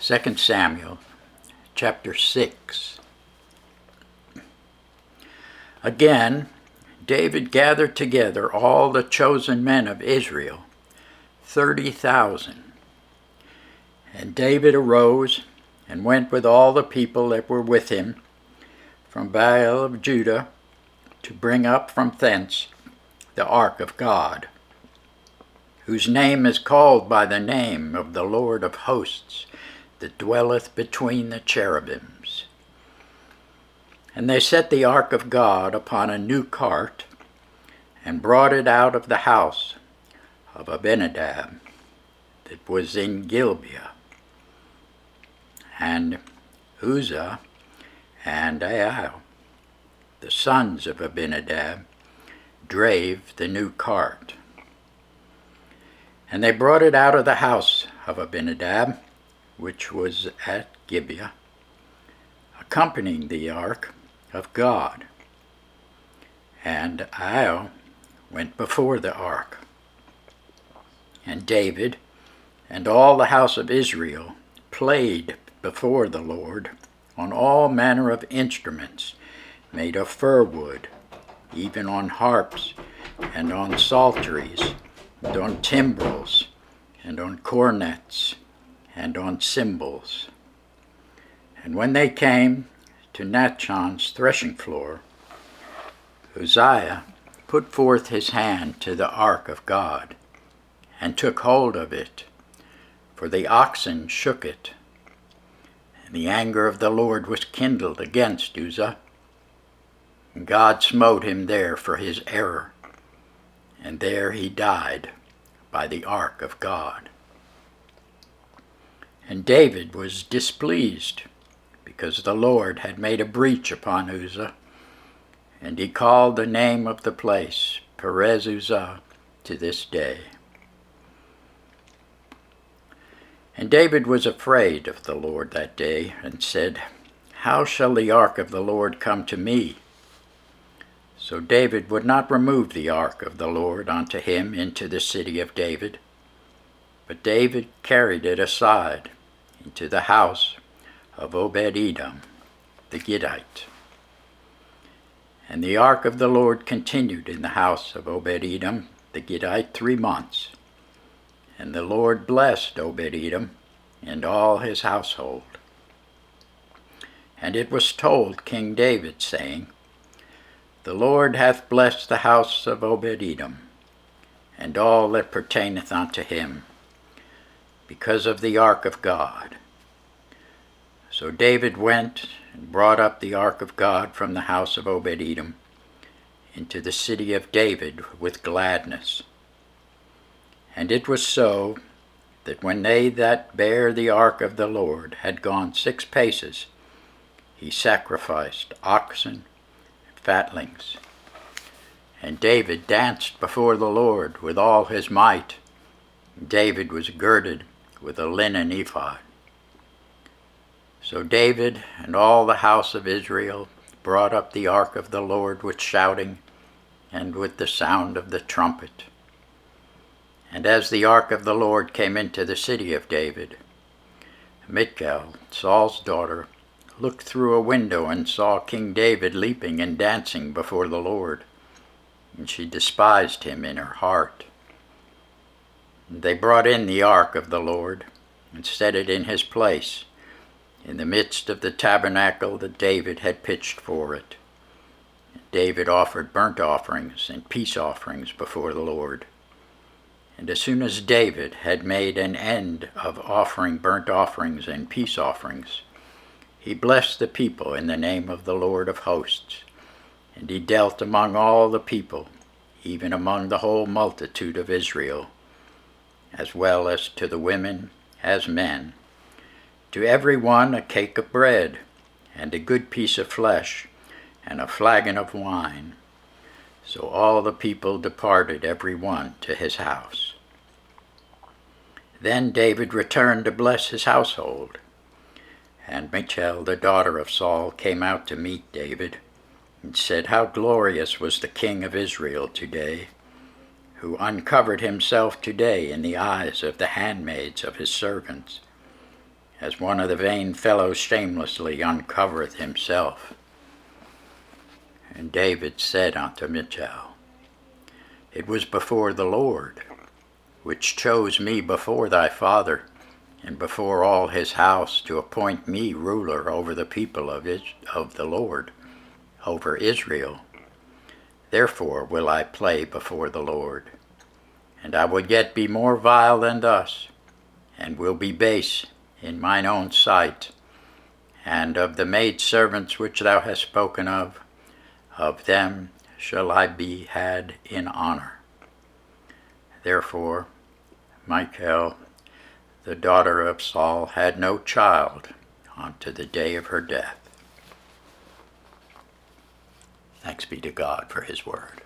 2 Samuel chapter 6. Again, David gathered together all the chosen men of Israel, 30,000. And David arose and went with all the people that were with him from Baal of Judah to bring up from thence the ark of God, whose name is called by the name of the Lord of hosts, that dwelleth between the cherubims. And they set the ark of God upon a new cart, and brought it out of the house of Abinadab, that was in Gibeah. And Uzzah and Ahio, the sons of Abinadab, drave the new cart. And they brought it out of the house of Abinadab, which was at Gibeah, accompanying the ark of God. And Ahio went before the ark. And David and all the house of Israel played before the Lord on all manner of instruments made of fir wood, even on harps and on psalteries, and on timbrels, and on cornets, and on cymbals. And when they came to Nachon's threshing floor, Uzziah put forth his hand to the ark of God, and took hold of it, for the oxen shook it. And the anger of the Lord was kindled against Uzzah, and God smote him there for his error, and there he died by the ark of God. And David was displeased, because the Lord had made a breach upon Uzzah, and he called the name of the place Perez Uzzah to this day. And David was afraid of the Lord that day, and said, How shall the ark of the Lord come to me? So David would not remove the ark of the Lord unto him into the city of David, but David carried it aside into the house of Obed-Edom the Gittite. And the ark of the Lord continued in the house of Obed-Edom the Gittite 3 months. And the Lord blessed Obed-Edom and all his household. And it was told King David, saying, The Lord hath blessed the house of Obed-Edom, and all that pertaineth unto him, because of the ark of God. So David went and brought up the ark of God from the house of Obed-Edom into the city of David with gladness. And it was so, that when they that bare the ark of the Lord had gone 6 paces, he sacrificed oxen and fatlings. And David danced before the Lord with all his might. David was girded with a linen ephod. So David and all the house of Israel brought up the ark of the Lord with shouting and with the sound of the trumpet. And as the ark of the Lord came into the city of David, Michal, Saul's daughter, looked through a window and saw King David leaping and dancing before the Lord, and she despised him in her heart. And they brought in the ark of the Lord and set it in his place, in the midst of the tabernacle that David had pitched for it. And David offered burnt offerings and peace offerings before the Lord. And as soon as David had made an end of offering burnt offerings and peace offerings, he blessed the people in the name of the Lord of hosts. And he dealt among all the people, even among the whole multitude of Israel, as well as to the women as men, to every one a cake of bread, and a good piece of flesh, and a flagon of wine. So all the people departed every one to his house. Then David returned to bless his household. And Michal, the daughter of Saul, came out to meet David, and said, How glorious was the king of Israel today, who uncovered himself today in the eyes of the handmaids of his servants. as one of the vain fellows shamelessly uncovereth himself. And David said unto Michal, It was before the Lord, which chose me before thy father, and before all his house, to appoint me ruler over the people of the Lord, over Israel. Therefore will I play before the Lord, and I will yet be more vile than thus, and will be base in mine own sight. And of the maidservants which thou hast spoken of them shall I be had in honor. Therefore Michal, the daughter of Saul, had no child unto the day of her death. Thanks be to God for his word.